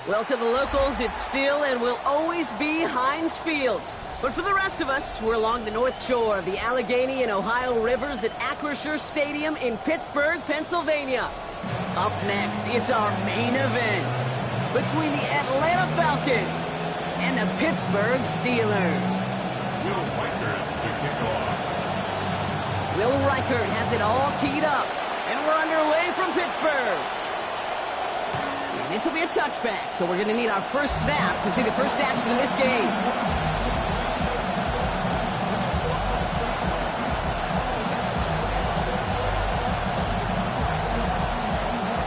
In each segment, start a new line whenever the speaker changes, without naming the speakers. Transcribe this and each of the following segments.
Well, to the locals, it's still and will always be Heinz Field. But for the rest of us, we're along the north shore of the Allegheny and Ohio rivers at Acrisure Stadium in Pittsburgh, Pennsylvania. Up next, it's our main event between the Atlanta Falcons and the Pittsburgh Steelers.
Will Reichert to kick off.
Will Reichert has it all teed up, and we're underway from Pittsburgh. And this will be a touchback, so we're going to need our first snap to see the first action in this game.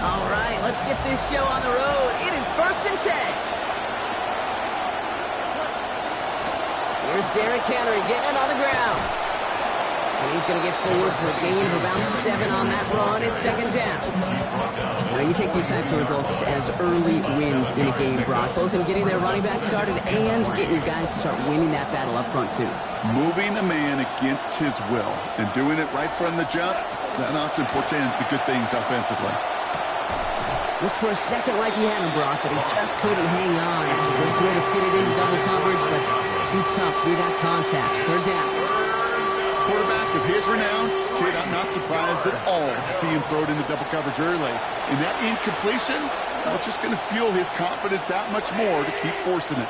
All right, let's get this show on the road. It is 1st and 10. Here's Derrick Henry getting it on the ground. And he's going to get forward for a gain of about 7 on that run at 2nd down. Now, you take these types of results as early wins in a game, Brock, both in getting their running back started and getting your guys to start winning that battle up front, too.
Moving a man against his will and doing it right from the jump, that often portends to good things offensively.
Look for a second like he had him, Brock, but he just couldn't hang on. It's a good way to fit it in double coverage, but too tough through that contact. 3rd down.
Quarterback of his renown, kid, I'm not surprised at all to see him throw it into double coverage early. And that incompletion, it's just going to fuel his confidence that much more to keep forcing it.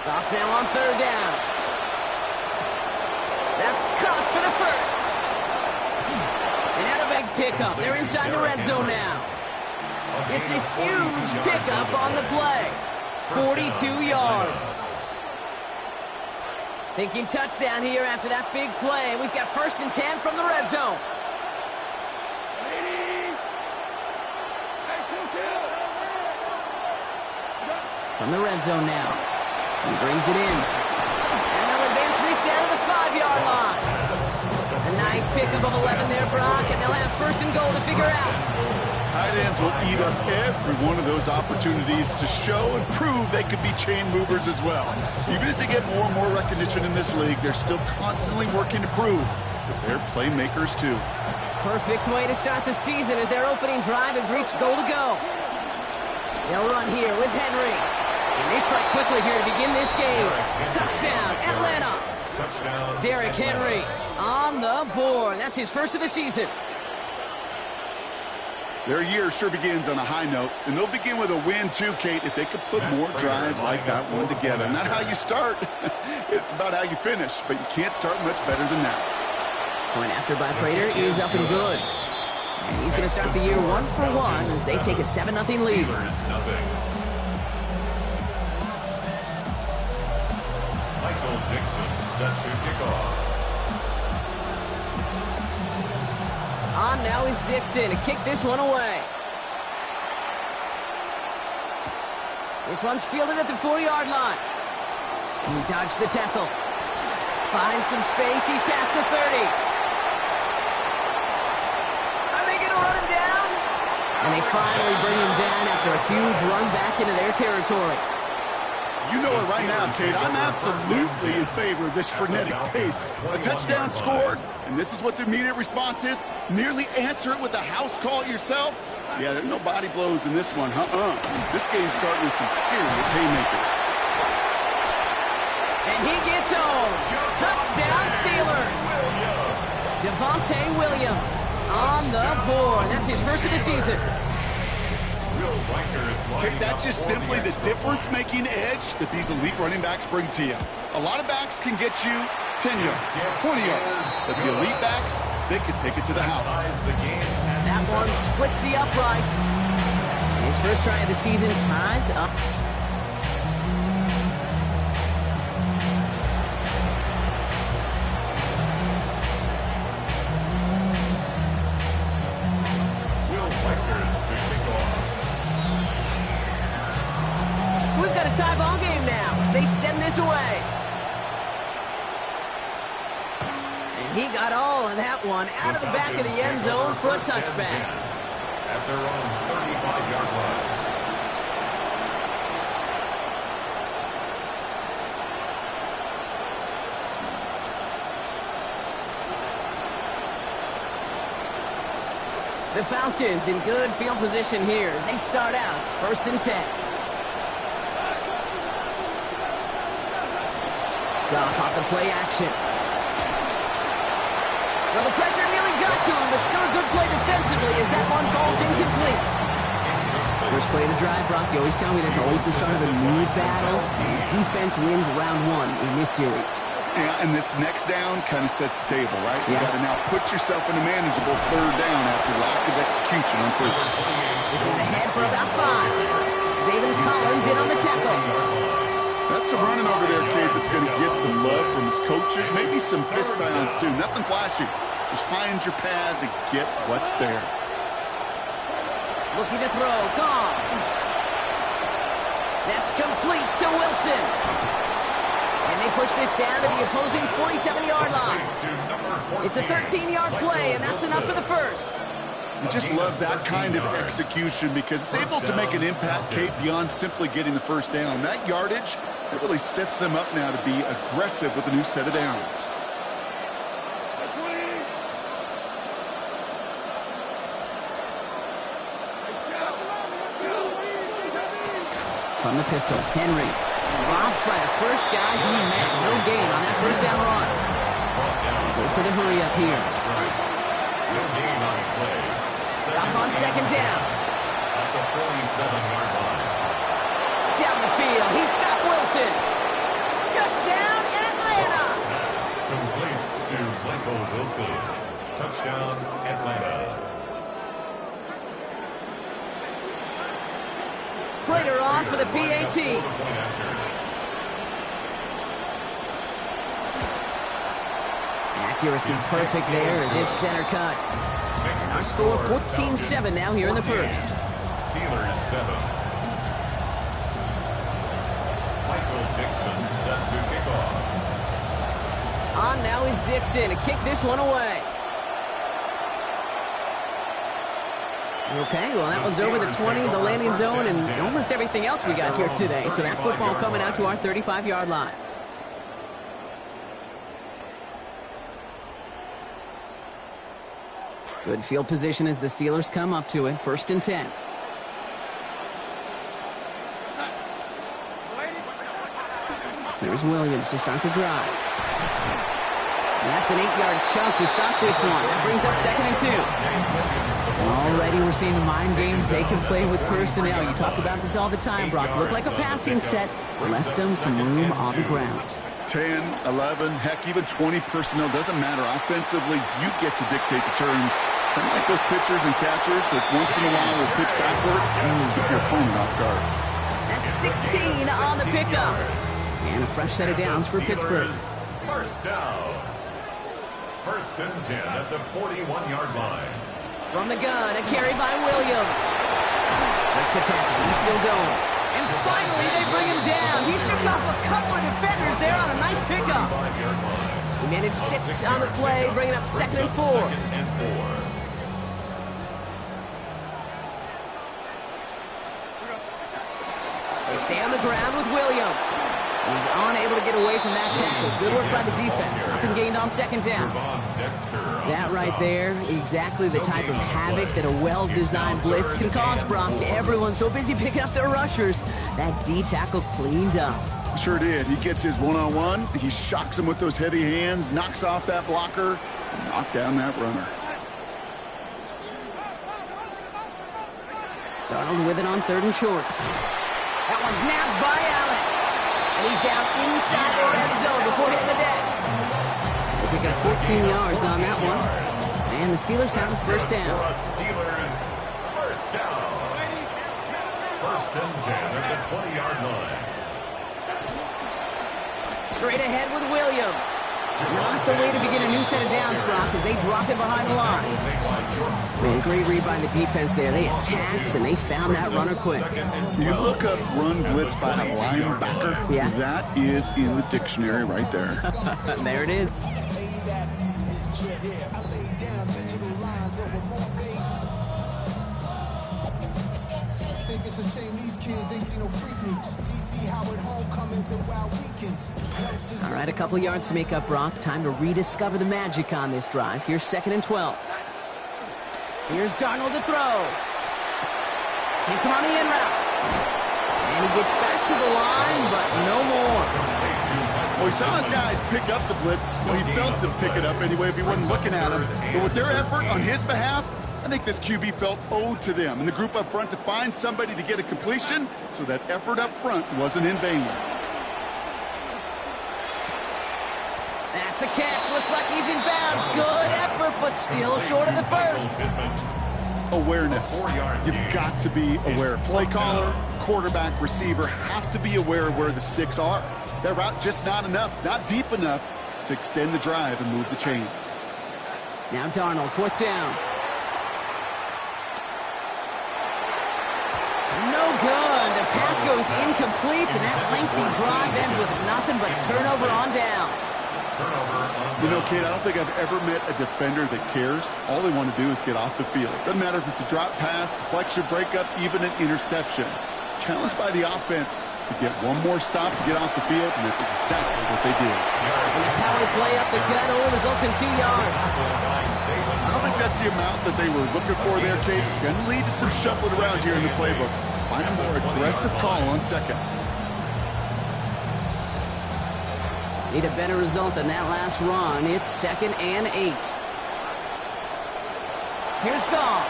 Off now on 3rd down. That's caught for the first. And had a big pickup. They're inside the red zone now. It's a huge pickup on the play. 42 yards. Thinking touchdown here after that big play. We've got 1st and 10 from the red zone. From the red zone now. He brings it in. And they'll advance this down to the 5-yard line. A nice pickup of 11 there, Brock, and they'll have 1st and goal to figure out.
Tight ends will eat up every one of those opportunities to show and prove they could be chain movers as well. Even as they get more and more recognition in this league, they're still constantly working to prove that they're playmakers too.
Perfect way to start the season as their opening drive has reached goal to go. They'll run here with Henry. And they strike quickly here to begin this game. Touchdown, Atlanta.
Touchdown.
Derrick Henry on the board. That's his first of the season.
Their year sure begins on a high note, and they'll begin with a win too, Kate, if they could put more drives like that one together. Not how you start, it's about how you finish, but you can't start much better than that.
Point after by Prater is up and good. And he's going to start the year 1 for 1 as they take a 7-0 lead.
Michael Dixon set to kick off.
On now is Dixon to kick this one away. This one's fielded at the 4-yard line. He dodged the tackle. Finds some space. He's past the 30. Are they going to run him down? And they finally bring him down after a huge run back into their territory.
You know it right now, Kate. I'm absolutely in favor of this frenetic pace. A touchdown scored, and this is what the immediate response is. Nearly answer it with a house call yourself. Yeah, there's no body blows in this one. This game's starting with some serious haymakers.
And he gets home. Touchdown, Steelers. Javonte Williams on the board. That's his first of the season.
Okay, that's just simply the difference-making edge that these elite running backs bring to you. A lot of backs can get you 10 yards, 20 yards, but the elite backs, they can take it to the house.
That one splits the uprights. And his first try of the season ties up. We've got a tie ball game now as they send this away. And he got all of that one out of the back of the end zone for a touchback.
At their own 35-yard line.
The Falcons in good field position here as they start out 1st and 10. Goff off the play action. Well, the pressure nearly got to him, but still a good play defensively as that one falls incomplete. First play of the drive, Brock. You always tell me there's always the start of a new battle. And defense wins round 1 in this series.
Yeah, and this next down kind of sets the table, right? You got to now put yourself in a manageable 3rd down after lack of execution on 1st.
This is ahead for about 5. Zayvon Collins in on the tackle.
That's some running over there, Kate, that's going to get some love from his coaches. Maybe some fist pounds, too. Nothing flashy. Just find your pads and get what's there.
Looking to throw. Gone. That's complete to Wilson. And they push this down to the opposing 47-yard line. It's a 13-yard play, and that's enough for the first.
I just love that kind of execution because it's able to make an impact, Kate, beyond simply getting the 1st down. That yardage, it really sets them up now to be aggressive with a new set of downs.
From the pistol, Henry. Robbed by the first guy he met. No gain on that 1st down run. Goes to the hurry up here.
No gain on the play.
Off on 2nd down.
At the 47-yard line.
Down the field. He's got Wilson. Touchdown, Atlanta.
Complete to Michael Wilson. Touchdown, Atlanta.
Prater on for the PAT. Accuracy perfect there as it's center cut. Our score 14-7 now here in the 1st.
Steelers 7. Michael Dixon set to kick off.
On now is Dixon to kick this one away. Okay, well, that one's over the 20, the landing zone, and almost everything else we got here today. So that football coming out to our 35-yard line. Good field position as the Steelers come up to it. 1st and 10. There's Williams to start the drive. And that's an 8-yard chunk to stop this one. That brings up 2nd and 2. Already we're seeing the mind games they can play with personnel. You talk about this all the time, Brock. Looked like a passing set. Left them some room on the ground.
10, 11, heck, even 20 personnel. Doesn't matter. Offensively, you get to dictate the terms. Kind of like those pitchers and catchers that once in a while will pitch backwards and keep your opponent off guard.
That's 16 on the pickup. And a fresh set of downs for Pittsburgh.
1st down. 1st and 10 at the 41-yard line.
From the gun, a carry by Williams. Breaks a tackle. He's still going. And finally, they bring him down. He shook off a couple of defenders there on a nice pickup. He managed 6 on the play, bringing up 2nd and 4. They stay on the ground with Williams. He's unable to get away from that tackle. Good work by the defense. Nothing gained on 2nd down. That right there, exactly the type of havoc that a well-designed blitz can cause, Brock. Everyone's so busy picking up their rushers. That D tackle cleaned up.
Sure did. He gets his one-on-one. He shocks him with those heavy hands, knocks off that blocker, and knocks down that runner.
Darnold with it on 3rd and short. That one's nabbed by Allen. And he's down inside the red zone before hitting the deck. They pick up 14 yards on that one. And the Steelers have a 1st down.
Steelers 1st down. 1st and 10 at the 20-yard line.
Straight ahead with Williams. Not the way to begin a new set of downs, Brock, as they drop it behind the line. Man, great read by the defense there. They attacked, and they found that runner quick.
You look up run blitz by a linebacker.
Yeah.
That is in the dictionary right there.
There it is. All right, a couple yards to make up, Brock. Time to rediscover the magic on this drive. Here's 2nd and 12. Here's Darnold to throw. Hits him on the in route. And he gets back to the line, but no more.
Well, he saw his guys pick up the blitz. Well, he felt them pick it up anyway if he wasn't looking at him. But with their effort on his behalf, I think this QB felt owed to them and the group up front to find somebody to get a completion, so that effort up front wasn't in vain.
That's a catch. Looks like he's in bounds. Good effort, but still short of the first.
Awareness. You've got to be aware. Play caller, quarterback, receiver have to be aware of where the sticks are. That route just not enough, not deep enough to extend the drive and move the chains.
Now Darnold, fourth down. No good. The pass goes incomplete, and that lengthy drive ends with nothing but a turnover on downs.
You know, Kate, I don't think I've ever met a defender that cares. All they want to do is get off the field. Doesn't matter if it's a drop pass, deflection, breakup, even an interception. Challenged by the offense to get one more stop to get off the field, and that's exactly what they did.
And the power play up the gut only results in 2 yards.
I don't think that's the amount that they were looking for there, Kate. Going to lead to some shuffling around here in the playbook. Find a more aggressive call on second.
Need a better result than that last run. It's 2nd and 8. Here's Goff.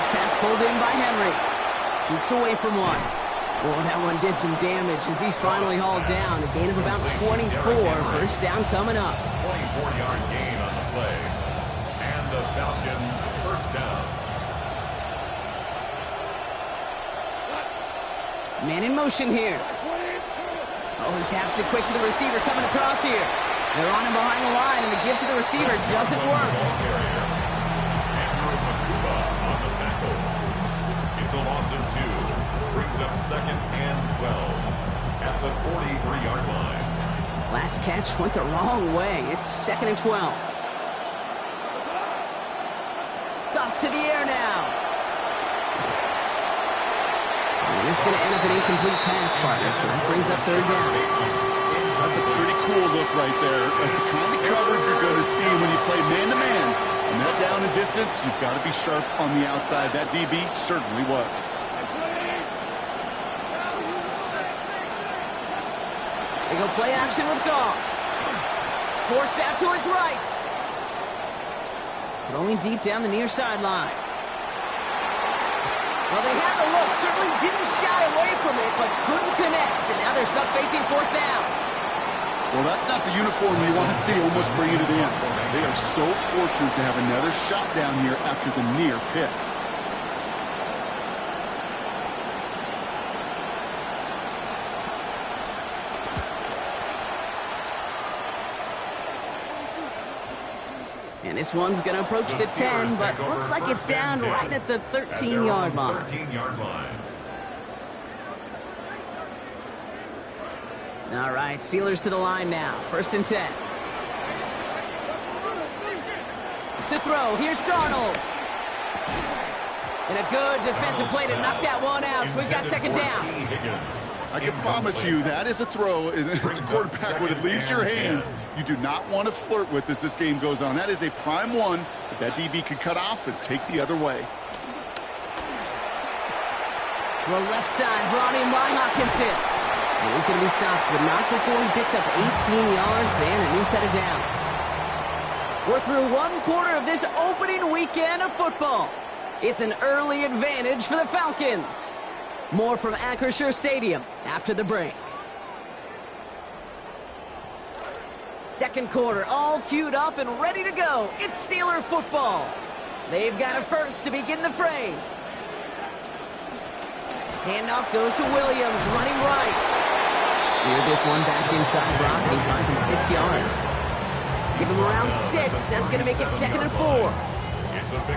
Pass pulled in by Henry. Shoots away from one. Oh, that one did some damage as he's finally hauled down. A gain of about 24. First down coming up.
24-yard gain on the play. And the Falcons first down.
Man in motion here. Oh, he taps it quick to the receiver coming across here. They're on him behind the line, and the give to the receiver doesn't work.
It's a loss of 2. Brings up 2nd and 12 at the 43-yard line.
Last catch went the wrong way. It's 2nd and 12. Goff to the air now. And this is going to end up an incomplete pass, partner, so that brings up 3rd down.
That's a pretty cool look right there. The kind of coverage you're going to see when you play man-to-man. And that down and distance, you've got to be sharp on the outside. That DB certainly was.
They go play action with Goff. Forced out to his right. Throwing deep down the near sideline. Well, they had the look, certainly didn't shy away from it, but couldn't connect. And now they're stuck facing 4th down.
Well, that's not the uniform you want to see almost bringing it in. They are so fortunate to have another shot down here after the near pick.
And this one's going to approach the 10, but looks like it's down right at the 13-yard line.
13-yard line.
All right, Steelers to the line now. 1st and 10. To throw, here's Darnold. And a good defensive play to knock that one out. So we've got 2nd down.
I can promise you that is a throw, and it's a quarterback when it leaves your hands. You do not want to flirt with as this game goes on. That is a prime one that DB could cut off and take the other way.
Well, left side brought in by Hawkinson. And he's going to be stopped, but not before he picks up 18 yards and a new set of downs. We're through 1 quarter of this opening weekend of football. It's an early advantage for the Falcons. More from Acrisure Stadium after the break. 2nd quarter, all queued up and ready to go. It's Steeler football. They've got a first to begin the fray. Handoff goes to Williams, running right. Steered this one back inside Brock, and he finds him 6 yards. Give him around 6. That's going to make it 2nd and 4.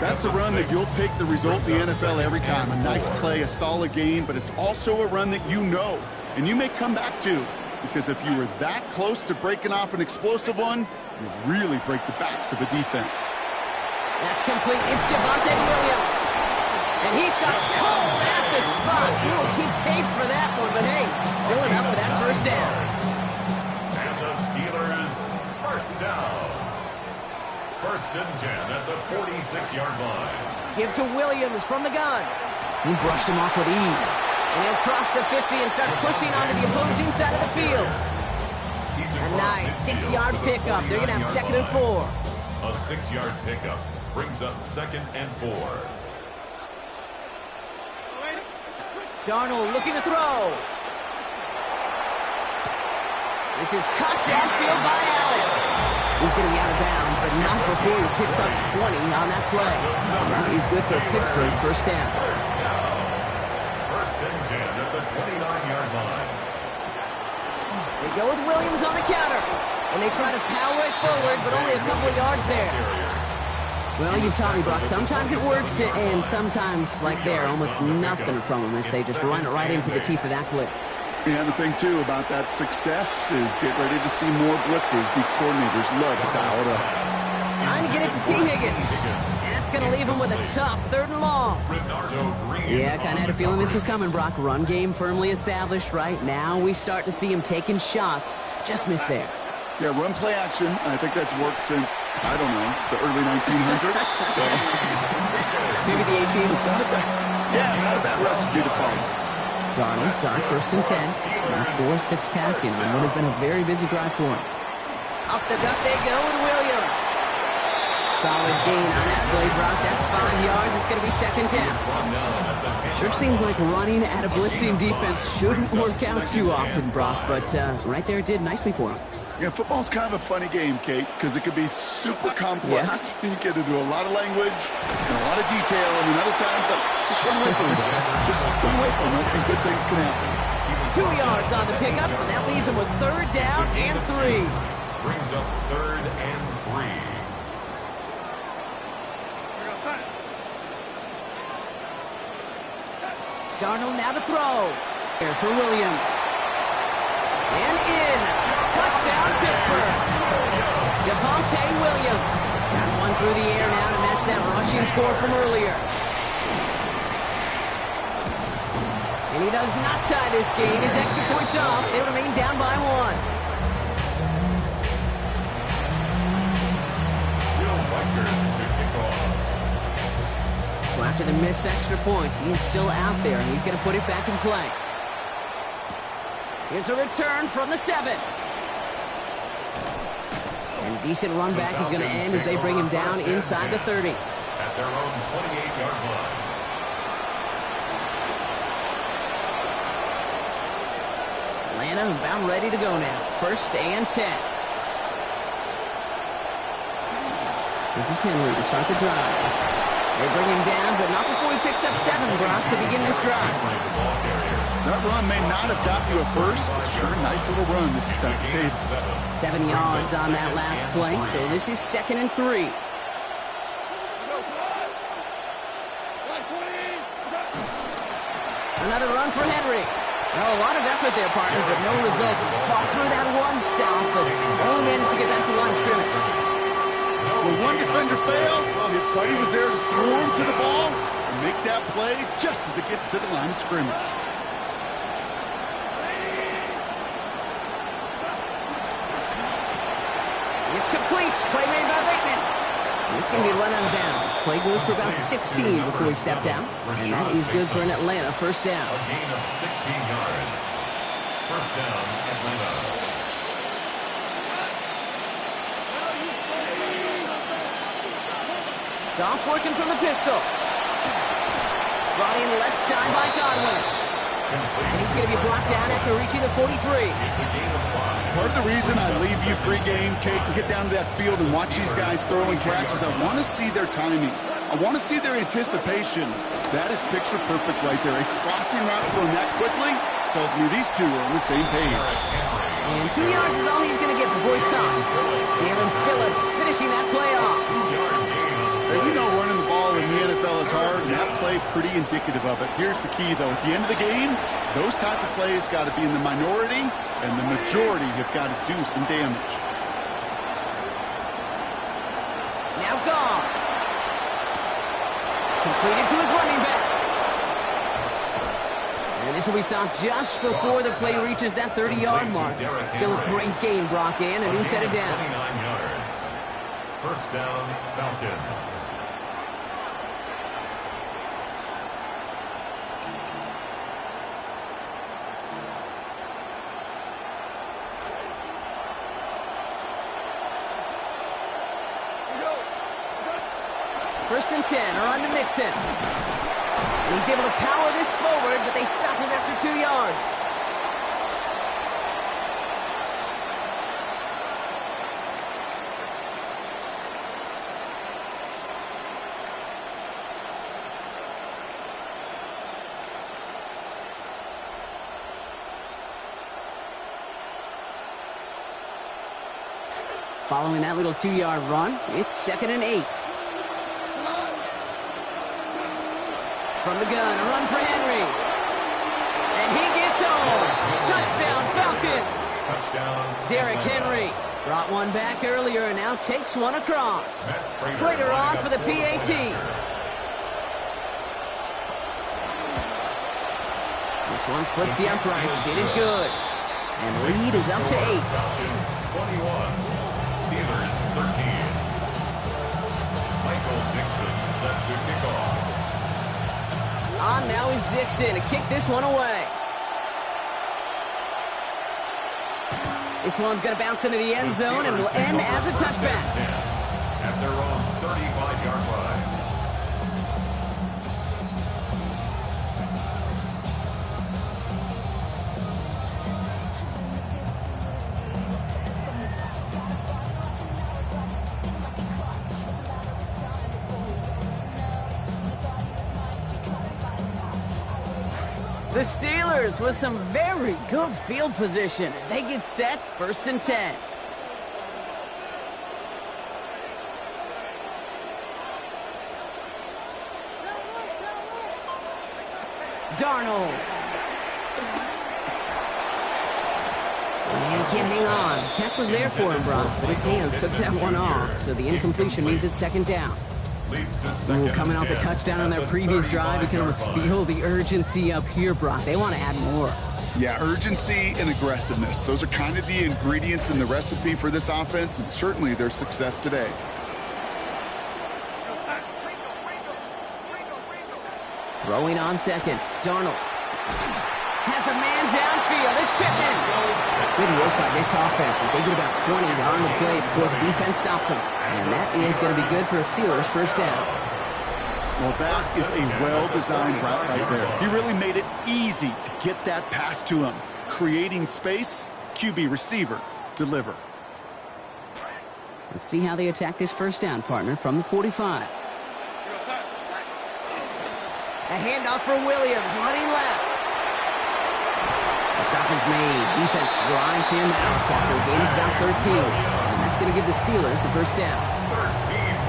That's a run that you'll take the result in the NFL every time. A nice play, a solid gain, but it's also a run that you know, and you may come back to, because if you were that close to breaking off an explosive one, you really break the backs of the defense.
That's complete. It's Javonte Williams. And he stopped cold at the spot. He will keep paid for that one, but hey, still enough for that first down.
And the Steelers first down. First and 10 at the 46-yard line.
Give to Williams from the gun. He brushed him off with ease. And he'll cross the 50 and start pushing onto the opposing side of the field. A nice 6-yard pickup. They're going to have 2nd and 4.
A 6-yard pickup brings up 2nd and 4.
Darnold looking to throw. This is caught downfield by Allen. He's going to be out of bounds, but not before he picks up 20 on that play. Well, he's good for Pittsburgh. First down.
First and 10 at the 29-yard line.
They go with Williams on the counter. And they try to power it forward, but only a couple of yards there. Well, you've taught me, Brock. Sometimes it works, and sometimes, like there, almost nothing from them as they just run it right into the teeth of that blitz.
Yeah, the thing, too, about that success is get ready to see more blitzes. The coordinators love to dial it up.
Trying to get it to T. Higgins. That's going to leave him with a tough 3rd and long. Yeah, kind of had a feeling this was coming, Brock. Run game firmly established right now. We start to see him taking shots. Just missed there.
Yeah, run play action. I think that's worked since, I don't know, the early 1900s. So
maybe the 18th.
So not a bad, not a bad recipe to follow.
Darnold's on 1st and 10. Now 4-6 passing on what has been a very busy drive for him. Up the gut they go with Williams. Solid gain on that play, Brock. That's 5 yards. It's going to be 2nd down. Sure seems like running at a blitzing defense shouldn't work out too often, Brock, but right there it did nicely for him.
Yeah, football's kind of a funny game, Kate, because it could be super complex. Yeah. You get into a lot of language and a lot of detail, and then other times, just run away from it. Just run away from it, and good things can happen.
2 yards on the pickup, and that leaves him with 3rd down and 3.
Brings up 3rd and 3.
Darnold now to throw. Here for Williams. And in. Touchdown, Pittsburgh. Devontae Williams. Got one through the air now to match that rushing score from earlier. And he does not tie this game. His extra points off. They remain down by 1. So after the missed extra point, he is still out there, and he's going to put it back in play. Here's a return from the 7. And a decent run back is going to end as they bring him down inside the 30.
At their own 28-yard line.
Atlanta about ready to go now. 1st and 10. This is Henry to start the drive. They bring him down, but not before he picks up 7, Brock, to begin this drive.
That run may not have got you a first, but sure, nice little run to set the table.
7 yards on that last play, so this is 2nd and 3. Another run for Henry. Well, a lot of effort there, partner, but no results. Fought through that one stop, but only managed to get back to the line of scrimmage.
When one defender failed, well, his buddy was there to swarm to the ball and make that play just as it gets to the line of scrimmage.
It's complete. Play made by Bateman. This can be run out of bounds. Play goes for about 16 before he stepped out. And that is good for an Atlanta 1st down.
A gain of 16 yards. 1st down, Atlanta.
Goff working from the pistol. Brought in left side by Godwin. And he's going to be brought down after reaching the 43.
It's a gain of 5.
Part of the reason I leave you pregame, Kate, and get down to that field and watch these guys throw and catch is I want to see their timing. I want to see their anticipation. That is picture perfect right there. A crossing route thrown that quickly tells me these two are on the same page.
And 2 yards is all he's going to get before he's caught. Jalen Phillips finishing that play off.
You know running the ball in the NFL is hard, and that play pretty indicative of it. Here's the key, though. At the end of the game, those type of plays got to be in the minority, and the majority have got to do some damage.
Now gone. Completed to his running back. And this will be stopped just before the play reaches that 30-yard mark. Still a great game, Brock, and a new set of downs.
First down, Falcons.
First and 10 are on to Mixon. And he's able to power this forward, but they stop him after 2 yards. Following that little 2-yard run, it's 2nd and 8. From the gun, a run for Henry. And he gets home. Touchdown, Falcons.
Touchdown.
Derrick Henry brought one back earlier and now takes one across. Prater on for the PAT. This one splits the uprights. It is good. And the lead is up to 8.
Falcons 21. Steelers 13. Michael Dixon set to kick off.
On now is Dixon to kick this one away. This one's going to bounce into the end zone and will end as a touchback.
At their own 35-yard line.
The Steelers with some very good field position as they get set, 1st and 10. Darnold. And he can't hang on. The catch was there for him, Brock, but his hands took that one off, so the incompletion means it's 2nd down. Ooh, coming off a touchdown on their previous drive, you can almost feel the urgency up here, Brock. They want to add more.
Yeah, urgency and aggressiveness. Those are kind of the ingredients in the recipe for this offense, and certainly their success today.
Throwing on 2nd, Darnold has a man downfield. It's Pittman. Good work by this offense as they get about 20 on the play before the defense stops them. And that is going to be good for a Steelers 1st down.
Well, that is a well-designed route right there. He really made it easy to get that pass to him. Creating space, QB receiver, deliver.
Let's see how they attack this 1st down, partner, from the 45. A handoff for Williams, running left. The stop is made. Defense drives him out after a gain of about 13. And that's going to give the Steelers the 1st down.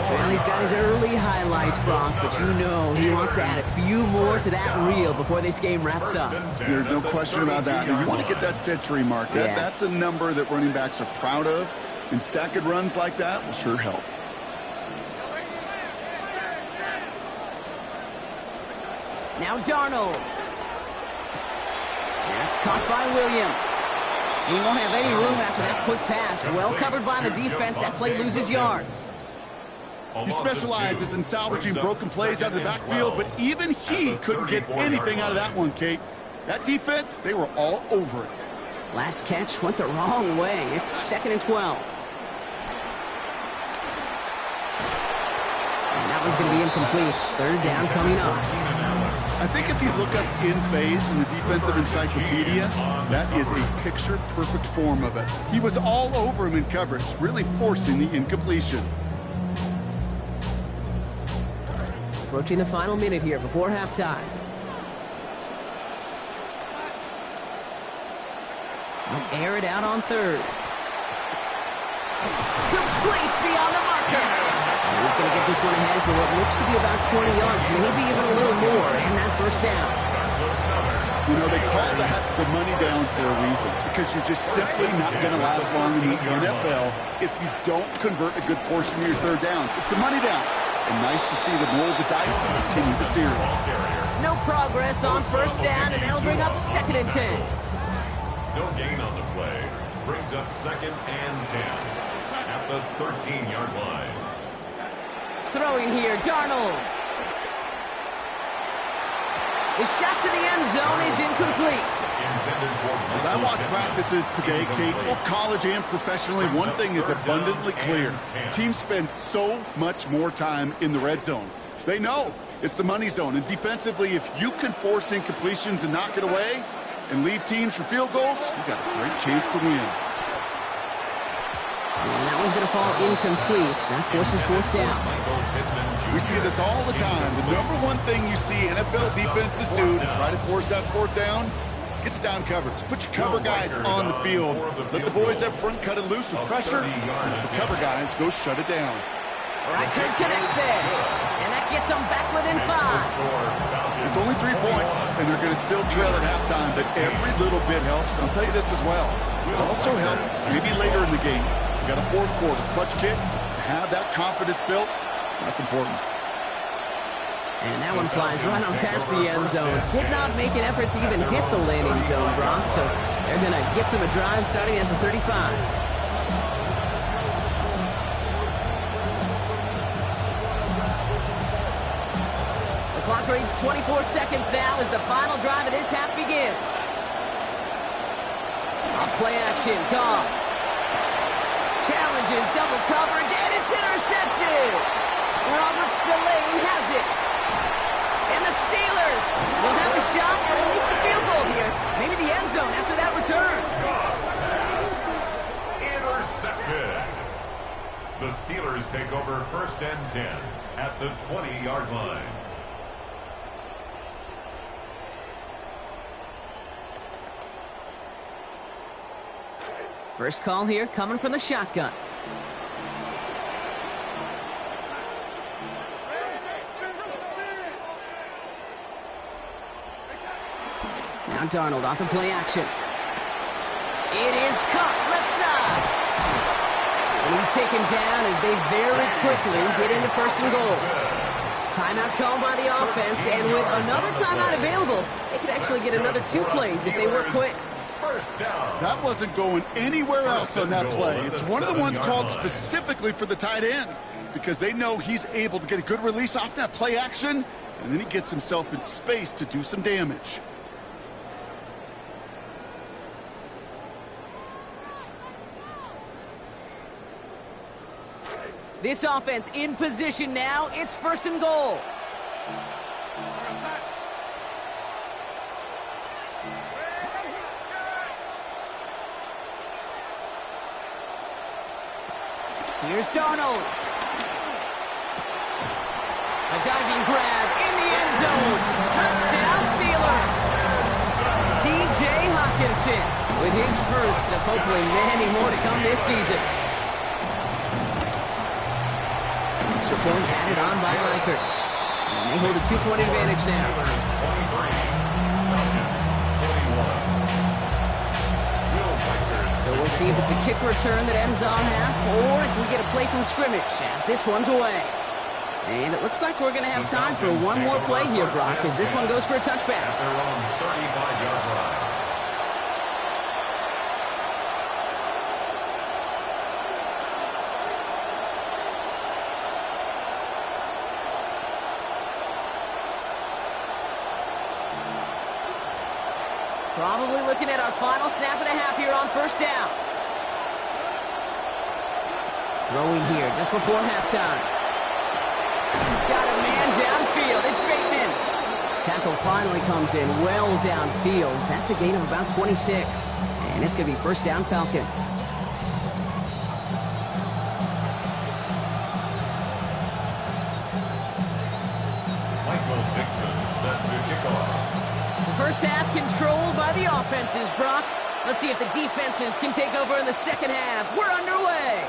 Well, he's got his early highlights, Brock, but you know he wants to add a few more to that reel before this game wraps up.
There's no question about that. Now, you want to get that century mark. That's a number that running backs are proud of, and stacking runs like that will sure help.
Now Darnold. That's caught by Williams. He won't have any room after that quick pass. Well covered by the defense. That play loses yards.
He specializes in salvaging broken plays out of the backfield, but even he couldn't get anything out of that one, Kate. That defense, they were all over it.
Last catch went the wrong way. It's 2nd and 12. And that one's going to be incomplete. 3rd down coming up.
I think if you look up in phase in the defensive encyclopedia, that is a picture-perfect form of it. He was all over him in coverage, really forcing the incompletion.
Approaching the final minute here before halftime. They'll air it out on 3rd. Complete beyond the marker. And he's going to get this one ahead for what looks to be about 20 yards, maybe even a little more, and that 1st down.
You know, they call that the money down for a reason, because you're just simply not going to last long in the NFL if you don't convert a good portion of your 3rd downs. It's the money down. And nice to see them roll the dice and continue the series.
No progress on 1st down, and they'll bring up 2nd and 10.
No gain on the play. Brings up 2nd and 10 at the 13-yard line.
Throwing here, Darnold. The shot to the end zone is incomplete.
As I watch practices today, Kate, both college and professionally, one thing is abundantly clear. Teams spend so much more time in the red zone. They know it's the money zone. And defensively, if you can force incompletions and knock it away and leave teams for field goals, you got a great chance to win.
And that one's going to fall incomplete. That forces fourth down.
We see this all the time. The number one thing you see NFL defenses do to try to force that fourth down, gets down coverage. Put your cover guys on the field. Let the boys up front cut it loose with pressure. Let the cover guys go shut it down.
Reichert connects there. And that gets them back within 5.
It's only 3 points, and they're going to still trail at halftime, but every little bit helps. And I'll tell you this as well. It also helps maybe later in the game. You got a fourth quarter clutch kick. To have that confidence built, that's important.
And that one flies right on past the end zone. Did not make an effort to even hit the landing zone, Brock. So they're going to gift him a drive starting at the 35. The clock reads 24 seconds now as the final drive of this half begins. Off play action, call. Challenges double coverage, and it's intercepted. Robert Spillane has it. And the Steelers will have a shot at least a field goal here. Maybe the end zone after that return.
Intercepted. The Steelers take over 1st and 10 at the 20-yard line.
First call here coming from the shotgun. Now Darnold off the play action. It is caught left side. And he's taken down as they very quickly get into 1st and goal. Timeout called by the offense, and with another timeout available, they could actually get another 2 plays if they work quick.
That wasn't going anywhere else on that play. It's one of the ones called specifically for the tight end because they know he's able to get a good release off that play action, and then he gets himself in space to do some damage.
This offense in position now. It's 1st and goal. Here's Darnold. A diving grab in the end zone. Touchdown Steelers. T.J. Hockenson with his first of hopefully many more to come this season. Extra point added on by Reichert. And they hold a 2-point advantage now. So we'll see if it's a kick return that ends on half, or if we get a play from scrimmage as this one's away. And it looks like we're going to have time for one more play here, Brock, as this one goes for a touchback.
At their own 35-yard line.
Probably looking at our final snap of the half here on 1st down. Throwing here just before halftime. Got a man downfield. It's Bateman. Tackle finally comes in well downfield. That's a gain of about 26. And it's going to be 1st down Falcons.
Michael Dixon set to kick off.
First half controlled by the offenses, Brock. Let's see if the defenses can take over in the second half. We're underway.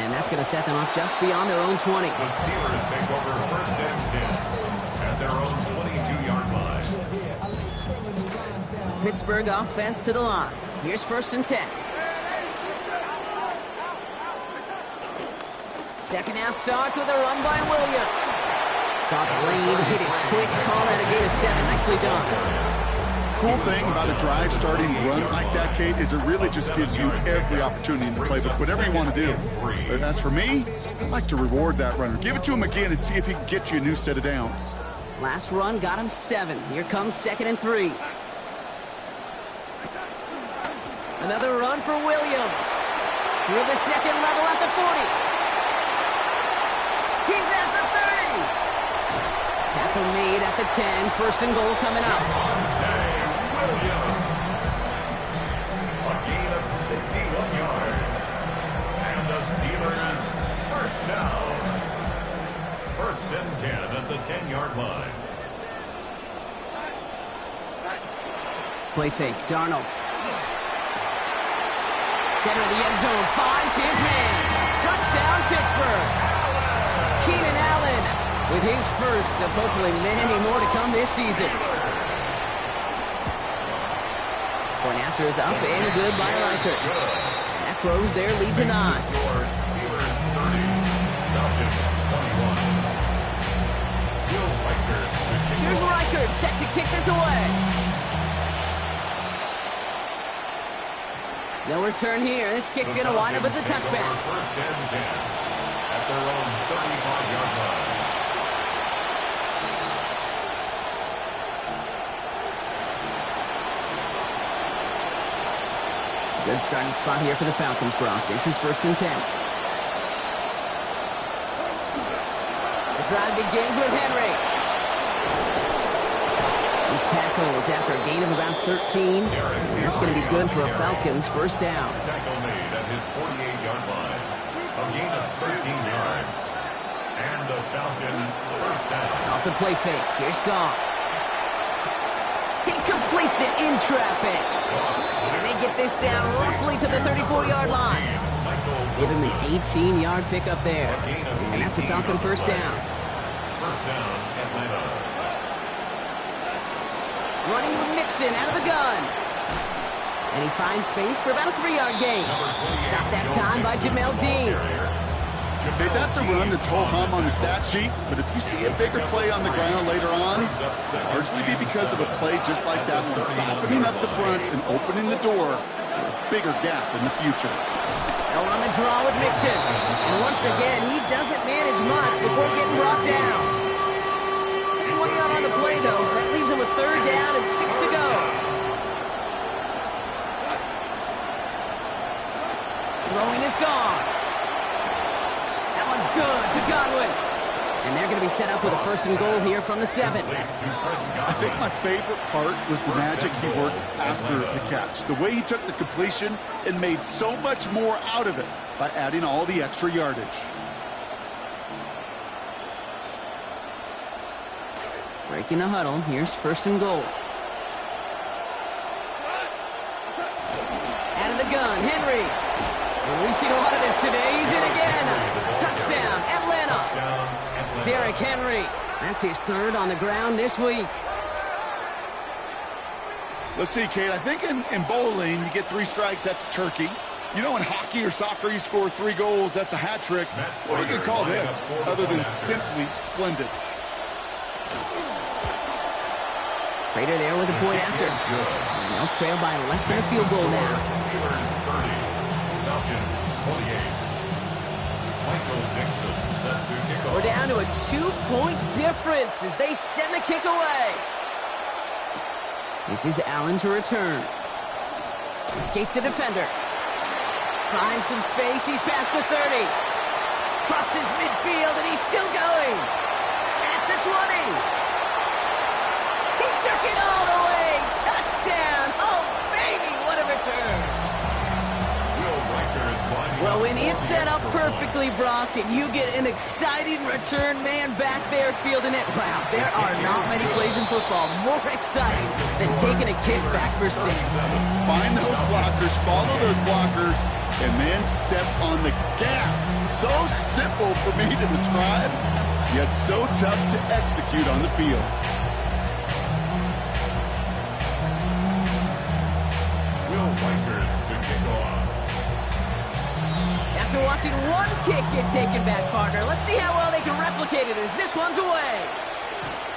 And that's going to set them up just beyond their own 20.
The Steelers take over 1st and 10 at their own 22-yard line.
Pittsburgh offense to the line. Here's 1st and 10. Second half starts with a run by Williams. Saw the lane, hit it quick, call that a gain of 7. Nicely done.
cool thing about a drive starting run like that, Kate, is it really just gives you every opportunity in the playbook, whatever you want to do. But as for me, I'd like to reward that runner. Give it to him again and see if he can get you a new set of downs.
Last run got him 7. Here comes 2nd and 3. Another run for Williams. Through the second level at the 40. He's at the 30. Tackle made at the 10. 1st and goal coming up.
Williams. A gain of 61 yards. And the Steelers first down. 1st and 10 at the 10-yard line.
Play fake. Darnold. Center of the end zone. Finds his man. Touchdown, Pittsburgh. Keenan Allen with his first of hopefully many more to come this season. Point after is up and good by Reichert. And that grows their lead to 9.
Steelers 30, Falcons 21.
Here's Reichert set to kick this away. No return here. This kick's going to wind up as a touchback.
1st and 10 at their own 35-yard line.
Good starting spot here for the Falcons, Brock. This is 1st and 10. The drive begins with Henry. He's tackled after a gain of about 13. And that's going to be good for a Falcons 1st down.
Tackle made at his 48-yard line. A gain of 13 yards. And the Falcon 1st down.
Off the play fake. Here's Goff. He completes it in traffic. And they get this down roughly to the 34-yard line. Give him an 18-yard pickup there. And that's a Falcon 1st down.
1st down, Atlanta.
Running with Mixon out of the gun. And he finds space for about a 3-yard gain. Stopped that time by Jamel Dean.
Okay, that's a run that's ho-hum on the stat sheet, but if you see a bigger play on the ground later on, it'll largely be because of a play just like that one, softening up the front and opening the door for a bigger gap in the future.
They'll run the draw with Mixon. And once again, he doesn't manage much before getting brought down. Just 1 yard on the play, though. That leaves him with 3rd down and 6 to go. Throwing is gone. That one's good to Godwin. And they're going to be set up with a 1st and goal here from the 7.
I think my favorite part was the magic he worked after the catch. The way he took the completion and made so much more out of it by adding all the extra yardage.
Breaking the huddle. Here's 1st and goal. Out of the gun, Henry. And we've seen a lot of this today. He's in again. Touchdown, Atlanta. Derrick Henry. That's his 3rd on the ground this week.
Let's see, Kate. I think in bowling, you get 3 strikes, that's a turkey. You know, in hockey or soccer, you score 3 goals, that's a hat trick. What are we going to call this other than simply splendid?
Raider there with a point after. And they'll trail by less than a field goal now.
Steelers 30, Falcons 28. Michael Dixon set to kick off.
We're down to a 2-point difference as they send the kick away. This is Allen to return. Escapes the defender. Finds some space. He's past the 30. Crosses midfield, and he's still going. At the 20. He took it all the way. Touchdown. Oh, baby, what a return. Well, when it's set up perfectly, Brock, and you get an exciting return man back there fielding it, wow, there are not many plays in football more exciting than taking a kick back for 6.
Find those blockers, follow those blockers, and then step on the gas. So simple for me to describe, yet so tough to execute on the field.
Will Reichert to kick off.
After watching one kick get taken back, partner, let's see how well they can replicate it as this one's away.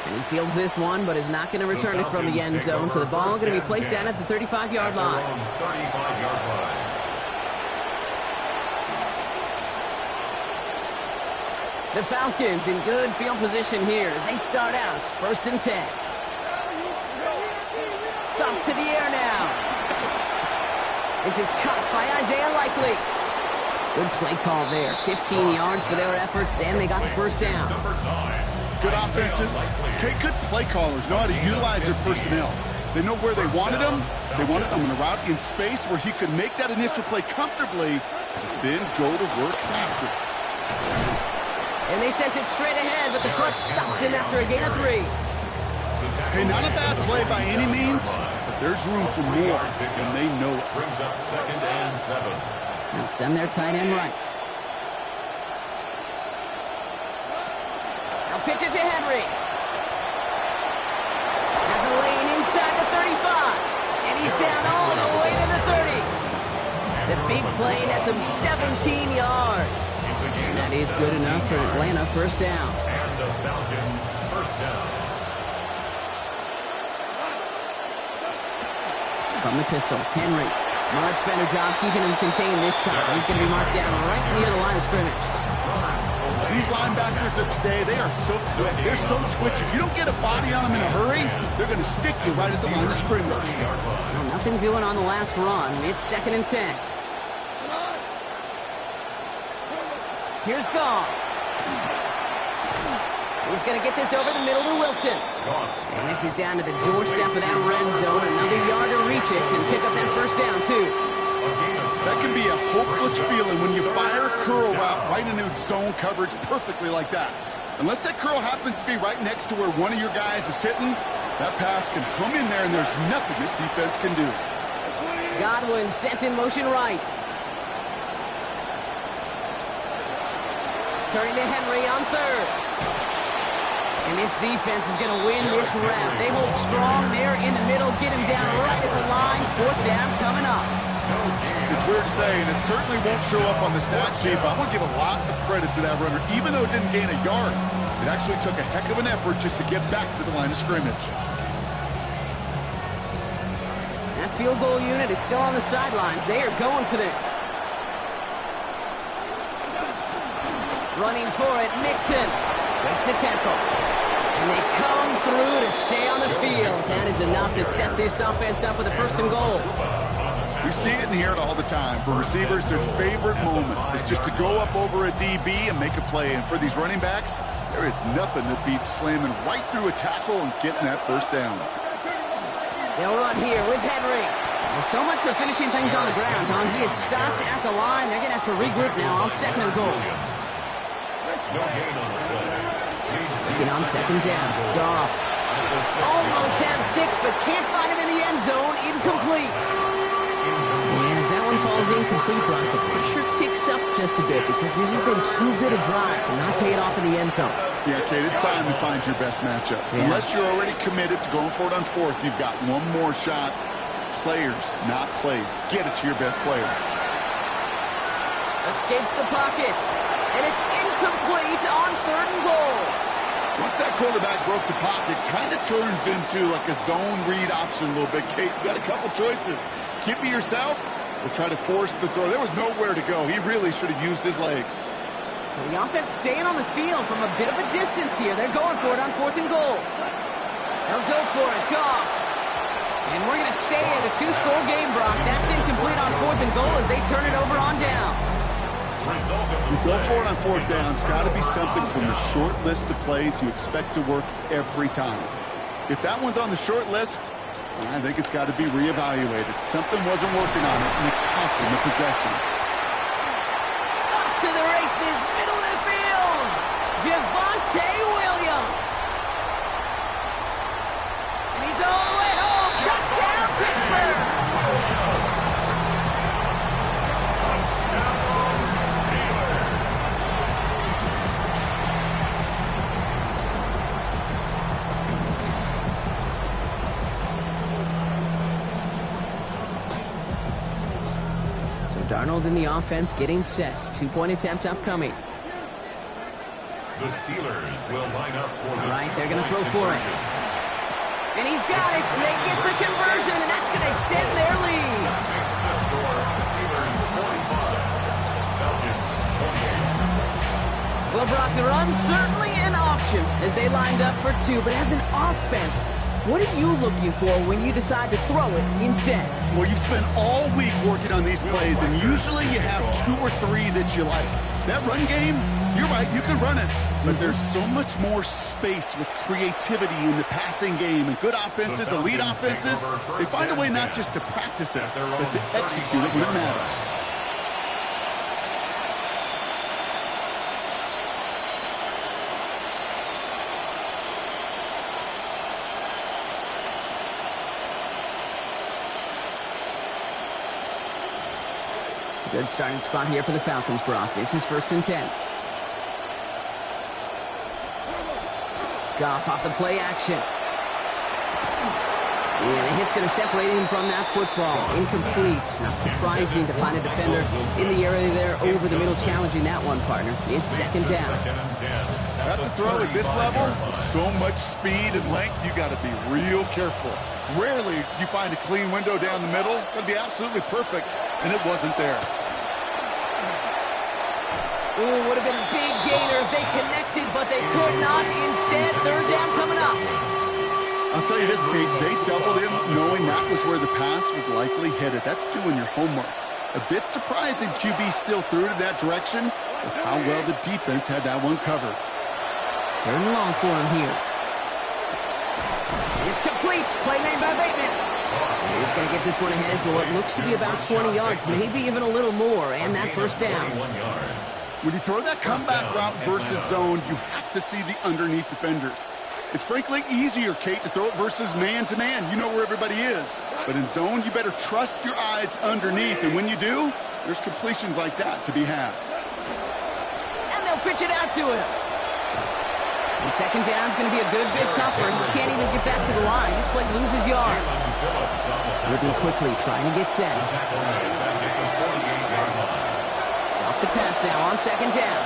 And he fields this one, but is not going to return it from the end zone, so the ball going to be placed down at the 35-yard line.
35-yard line.
The Falcons in good field position here as they start out 1st and 10. Up to the air now. This is caught by Isaiah Likely. Good play call there. 15 yards for their efforts, and they got the first down.
Good offenses. Okay, good play callers know how to utilize their personnel. They know where they wanted him. They wanted him in a route in space where he could make that initial play comfortably, then go to work after.
And they sent it straight ahead, but the front stops him after a gain of 3.
Hey, not a bad play by any means, but there's room for more, and they know it.
Brings up 2nd and 7.
They'll send their tight end right. Now pitch it to Henry. Has a lane inside the 35. And he's down all the way to the 30. The big play nets him 17 yards. And that is good enough for Atlanta first down.
And the Falcon first down.
From the pistol, Henry. Much better job keeping him contained this time. He's going to be marked down right near the line of scrimmage.
These linebackers of today, they are so quick. They're so twitchy. If you don't get a body on them in a hurry, they're going to stick you right at the line of scrimmage.
Well, nothing doing on the last run. It's 2nd and 10. Here's Gall. He's going to get this over the middle to Wilson. And this is down to the doorstep of that red zone. Another yard to reach it and pick up that first down, too.
That can be a hopeless feeling when you fire a curl route right into zone coverage perfectly like that. Unless that curl happens to be right next to where one of your guys is sitting, that pass can come in there and there's nothing this defense can do.
Godwin sent in motion right. Turning to Henry on 3rd. And this defense is going to win this round. They hold strong there in the middle, get him down right at the line. 4th down coming up.
It's weird to say, and it certainly won't show up on the stat sheet, but I want to give a lot of credit to that runner. Even though it didn't gain a yard, it actually took a heck of an effort just to get back to the line of scrimmage.
That field goal unit is still on the sidelines. They are going for this. Running for it, Mixon. Breaks the tackle. And they come through to stay on the field. That is enough to set this offense up with a 1st and goal.
We see it and hear it all the time. For receivers, their favorite moment is just to go up over a DB and make a play. And for these running backs, there is nothing that beats slamming right through a tackle and getting that first down.
They'll run here with Henry. Well, so much for finishing things on the ground, huh? He is stopped at the line. They're going to have to regroup now on 2nd and goal.
No gain on the play.
Looking on 2nd down. Goff almost had 6, but can't find him in the end zone. Incomplete. And as that one falls incomplete, Brock, the pressure ticks up just a bit because this has been too good a drive to not pay it off in the end zone.
Yeah, Kate, it's time to find your best matchup. Yeah. Unless you're already committed to going for it on 4th, you've got one more shot. Players, not plays. Get it to your best player.
Escapes the pocket. And it's incomplete on 3rd and goal.
Once that quarterback broke the pocket, kind of turns into like a zone read option a little bit. Kate, you got a couple choices. Keep it yourself or try to force the throw. There was nowhere to go. He really should have used his legs.
So the offense staying on the field from a bit of a distance here. They're going for it on 4th and goal. They'll go for it. Goff. And we're going to stay in a 2-score game, Brock. That's incomplete on 4th and goal as they turn it over on downs.
You go for it on 4th down. It's got to be something from the short list of plays you expect to work every time. If that one's on the short list, I think it's got to be reevaluated. Something wasn't working on it, and it cost them the possession.
Up to the races, middle of the field, Javonte Williams. And he's all the way home. Touchdown, Pittsburgh. Darnold in the offense getting set. 2-point attempt upcoming.
The Steelers will line up for the
All right, they're going to throw for it. And he's got it. They get the conversion, and that's going to extend their lead.
Makes the score Steelers 45, Falcons 28.
Well, Brock, the run's certainly an option as they lined up for two, but as an offense, what are you looking for when you decide to throw it instead?
Well, you've spent all week working on these plays, and usually you have 2 or 3 that you like. That run game, you're right, you can run it. But there's so much more space with creativity in the passing game. And good offenses, elite offenses, they find a way not just to practice it, but to execute it when it matters.
Good starting spot here for the Falcons, Brock. This is 1st and 10. Goff off the play action. And the hit's going to separate him from that football. Incomplete. Not surprising to find a defender in the area there over the middle challenging that one, partner. It's 2nd down.
That's a throw at this level. So much speed and length, you got to be real careful. Rarely do you find a clean window down the middle. That'd be absolutely perfect, and it wasn't there.
Ooh, would have been a big gainer if they connected, but they could not. Instead, 3rd down coming up.
I'll tell you this, Kate, they doubled him knowing that was where the pass was likely headed. That's doing your homework. A bit surprising QB still threw it that direction with how well the defense had that one covered.
3rd and long for him here. It's complete. Play made by Bateman. He's going to get this one ahead for what looks to be about 20 yards, maybe even a little more, and that 1st down.
When you throw that comeback route versus zone, you have to see the underneath defenders. It's frankly easier, Kate, to throw it versus man-to-man. You know where everybody is. But in zone, you better trust your eyes underneath. And when you do, there's completions like that to be had.
And they'll pitch it out to him. And 2nd down is going to be a good bit tougher. He can't even get back to the line. This play loses yards. Moving quickly, trying to get set. Off to pass now on 2nd down.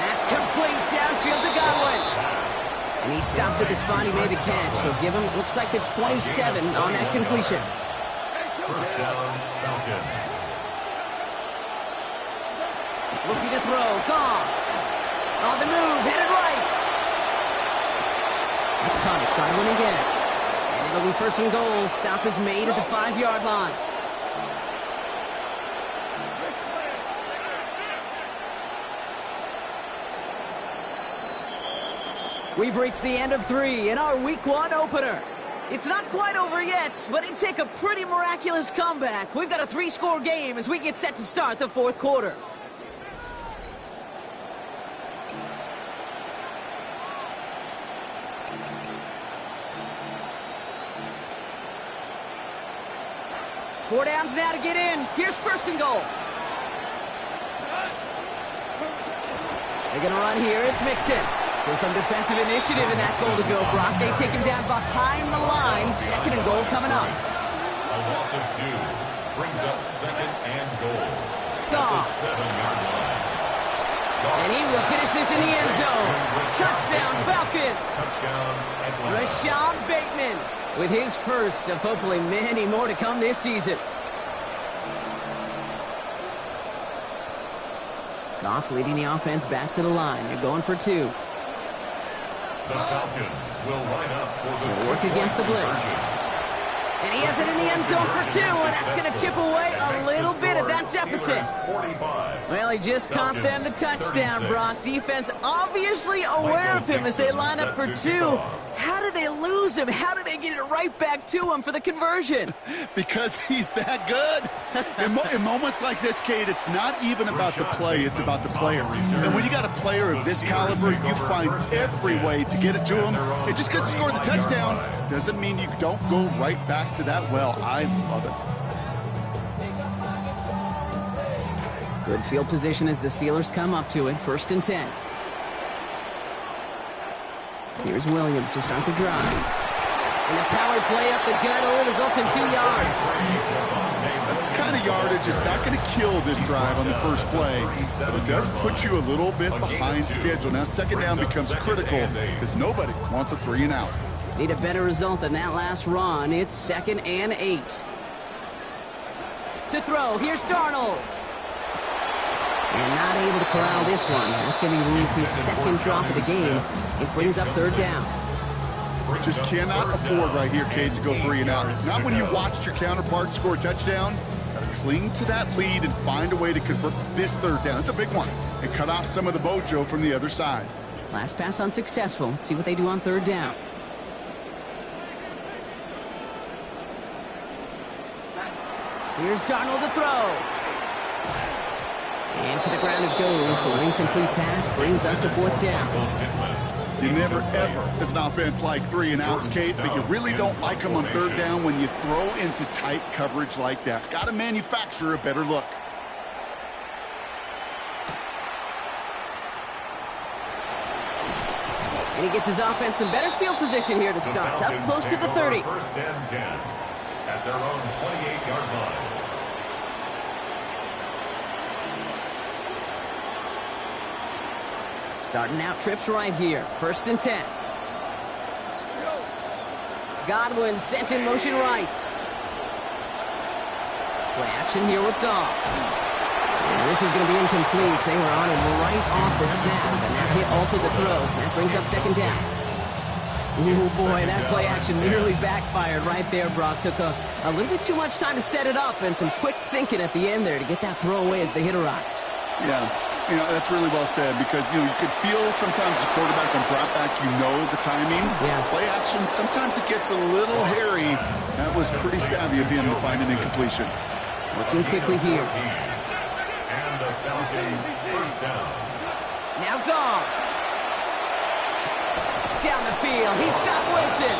That's complete downfield to Godwin. And he stopped at the spot he made the catch. So give him, looks like the 27 on that completion.
1st down, Falcons.
Looking to throw, gone. On the move, headed right. That's caught, it's Godwin again. And it'll be 1st and goal. Stop is made at the 5-yard line. We've reached the end of 3 in our Week 1 opener. It's not quite over yet, but it'd take a pretty miraculous comeback. We've got a 3-score game as we get set to start the 4th quarter. Four downs now to get in. Here's 1st and goal. They're going to run here. It's Mixon. So some defensive initiative in that goal to go, Brock. They take him down behind the line. 2nd and goal coming up.
A loss of 2 brings up 2nd and goal.
Goff.
At the 7-yard line.
And he will finish this in the end zone. Touchdown, Falcons.
Touchdown, Atlanta.
Rashad Bateman with his first of hopefully many more to come this season. Goff leading the offense back to the line. They're going for 2.
The Falcons will line up for the
They'll work against the blitz. And he has it in the end zone for 2, and that's going to chip away a little bit at that deficit. Well, he just caught them the touchdown, Brock. Defense obviously aware of him as they line up for 2. How did they lose him? How did they get it right back to him for the conversion?
Because he's that good. In moments like this, Kate, it's not even about the play, it's about the player. And when you got a player of this caliber, you find every way to get it to him. And just because he scored the touchdown doesn't mean you don't go right back to that well. I love it.
Good field position as the Steelers come up to it. 1st and 10. Here's Williams to start the drive. And the power play up the gut only results in 2 yards.
That's the kind of yardage. It's not going to kill this drive on the first play, but it does put you a little bit behind schedule. Now second down becomes critical because nobody wants a 3 and out.
Need a better result than that last run. It's 2nd and 8. To throw, here's Darnold. And not able to corral this one. That's going to be leading to his second drop of the game. It brings up 3rd down.
Just cannot afford right here, Cade, to go 3 and out. Not when you watched your counterpart score a touchdown. Got to cling to that lead and find a way to convert this 3rd down. It's a big one. And cut off some of the mojo from the other side.
Last pass unsuccessful. Let's see what they do on 3rd down. Here's Darnold to throw. And to the ground it goes. So an incomplete pass brings us to 4th down.
You never, ever, as an offense, like 3 and outs, Kate, but you really don't like them on 3rd down when you throw into tight coverage like that. Got to manufacture a better look.
And he gets his offense in better field position here to start. Up close to the 30.
1st and 10 at their own 28-yard line.
Starting out trips right here. 1st and 10. Godwin sent in motion right. Play action here with Goff. And this is going to be incomplete. They were on him right off the snap, and that hit altered the throw. That brings up 2nd down. Oh boy, that play action nearly backfired right there, Brock. Took a little bit too much time to set it up and some quick thinking at the end there to get that throw away as the hit arrived.
Yeah. You know, that's really well said because, you know, you could feel sometimes the quarterback on drop back, you know the timing.
Yeah.
Play action, sometimes it gets a little hairy. That was pretty savvy of him to find an incompletion.
Working quickly here.
And the Falcon 1st down.
Now Goff. Down the field. He's got Wilson.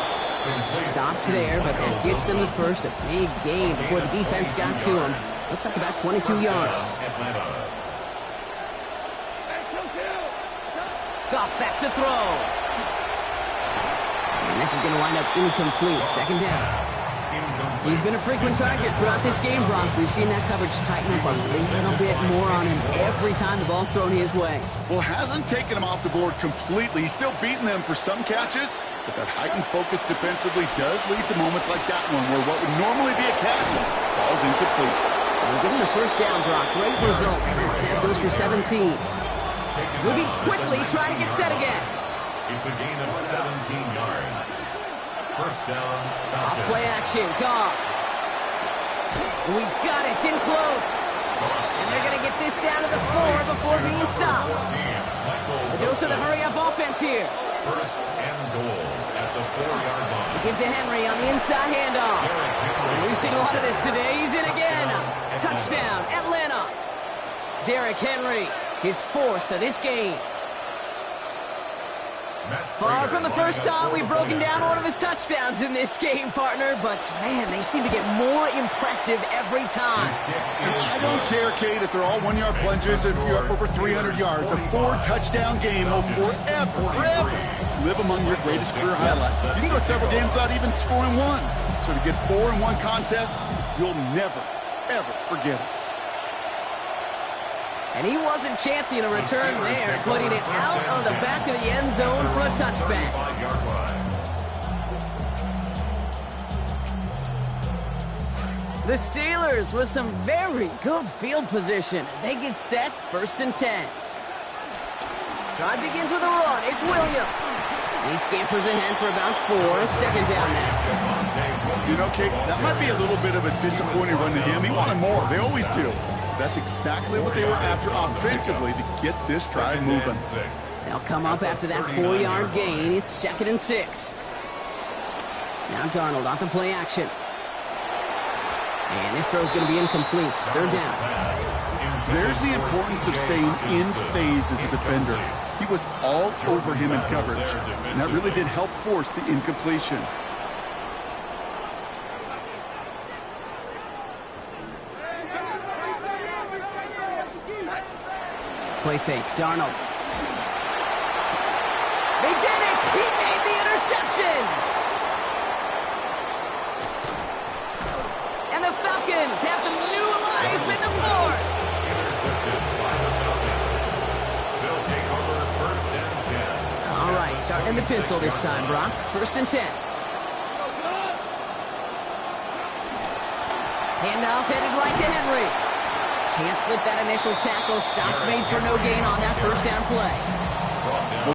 Stops there, but that gets them the first. A big gain before the defense got to him. Looks like about 22 yards. Goff back to throw. And this is going to wind up incomplete. 2nd down. He's been a frequent target throughout this game, Brock. We've seen that coverage tighten up a little bit more on him every time the ball's thrown his way.
Well, hasn't taken him off the board completely. He's still beating them for some catches, but that heightened focus defensively does lead to moments like that one where what would normally be a catch falls incomplete.
Well, given the 1st down, Brock, great results. That snap goes for 17. Moving quickly, trying to get set again.
It's a gain of 17 yards. 1st down,
Off
Falcons.
play action, Goff. Oh, he's got it, it's in close. And they're going to get this down to the 4 before being stopped. A dose of the hurry-up offense here.
1st and goal at the 4-yard line.
Give to Henry on the inside handoff. And we've seen a lot of this today. He's in again. Touchdown, Atlanta. Derrick Henry, his 4th of this game. Far from the first time we've broken down one of his touchdowns in this game, partner, but man, they seem to get more impressive every time.
I don't care, Kate, if they're all 1-yard plunges, if you're up over 300 yards. A 4-touchdown game will forever live among your greatest career highlights. You can go several games without even scoring one. So to get 4 in one contest, you'll never, ever forget it.
And he wasn't chancing a return there, putting it out of the back of the end zone for a touchback.
5-yard line.
The Steelers with some very good field position as they get set, 1st and 10. Drive begins with a run. It's Williams. He scampers ahead for about 4. It's 2nd down now.
You know, Kate, that might be a little bit of a disappointing run to him. He wanted more. They always do. That's exactly what they were after offensively to get this drive moving.
They'll come up after that 4-yard gain. It's 2nd and 6. Now Darnold off the play action. And this throw's going to be incomplete. 3rd down.
There's the importance of staying in phase as a defender. He was all over him in coverage, and that really did help force the incompletion.
Play fake, Darnold. They did it! He made the interception! And the Falcons have some Starting in the pistol this time, Brock. 1st and 10. Handoff headed right to Henry. Can't slip that initial tackle. Stops made for no gain on that 1st down play.